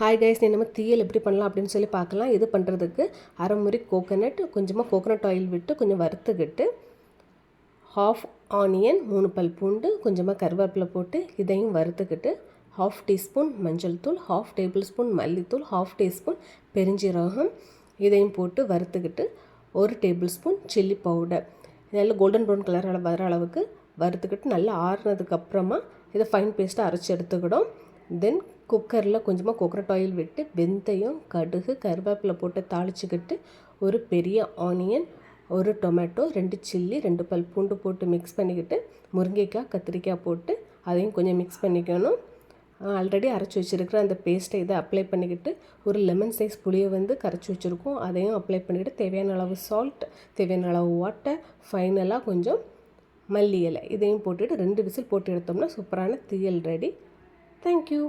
Hi guys, நம்ம தீயல் எப்படி பண்ணலாம் அப்படின்னு சொல்லி பார்க்கலாம். இது பண்ணுறதுக்கு அரை முறி கோகோனட், கொஞ்சமாக கோகோனட் ஆயில் விட்டு கொஞ்சம் வறுத்துக்கிட்டு, ஹாஃப் ஆனியன், 3 பல் பூண்டு, கொஞ்சமாக கருவேப்பிலை போட்டு இதையும் வறுத்துக்கிட்டு, ஹாஃப் டீஸ்பூன் மஞ்சள் தூள், ஹாஃப் டேபிள் ஸ்பூன் மல்லித்தூள், ஹாஃப் டீஸ்பூன் பெருஞ்சீரகம் இதையும் போட்டு வறுத்துக்கிட்டு, 1 டேபிள் ஸ்பூன் சில்லி பவுடர் நல்ல கோல்டன் ப்ரௌன் கலர் வர அளவுக்கு வறுத்துக்கிட்டு நல்லா ஆறுனதுக்கப்புறமா இதை ஃபைன் பேஸ்ட்டாக அரைச்சி எடுத்துக்கிடும். தென் குக்கரில் கொஞ்சமாக கோகோனட் ஆயில் விட்டு வெந்தயம், கடுகு, கருவேப்பிலை போட்டு தாளிச்சுக்கிட்டு, ஒரு பெரிய ஆனியன், 1 டொமேட்டோ, 2 சில்லி, 2 பல் பூண்டு போட்டு மிக்ஸ் பண்ணிக்கிட்டு, முருங்கைக்காய், கத்திரிக்காய் போட்டு அதையும் கொஞ்சம் மிக்ஸ் பண்ணிக்கணும். ஆல்ரெடி அரைச்சி வச்சுருக்கிற அந்த பேஸ்ட்டை இதை அப்ளை பண்ணிக்கிட்டு, ஒரு லெமன் சைஸ் புளியை கரைச்சி வச்சுருக்கோம், அதையும் அப்ளை பண்ணிக்கிட்டு, தேவையான அளவு சால்ட், தேவையான அளவு வாட்டர், ஃபைனலாக கொஞ்சம் மல்லி இலை இதையும் போட்டுட்டு 2 விசில் போட்டு எடுத்தோம்னா சூப்பரான தீயல் ரெடி. தேங்க்யூ.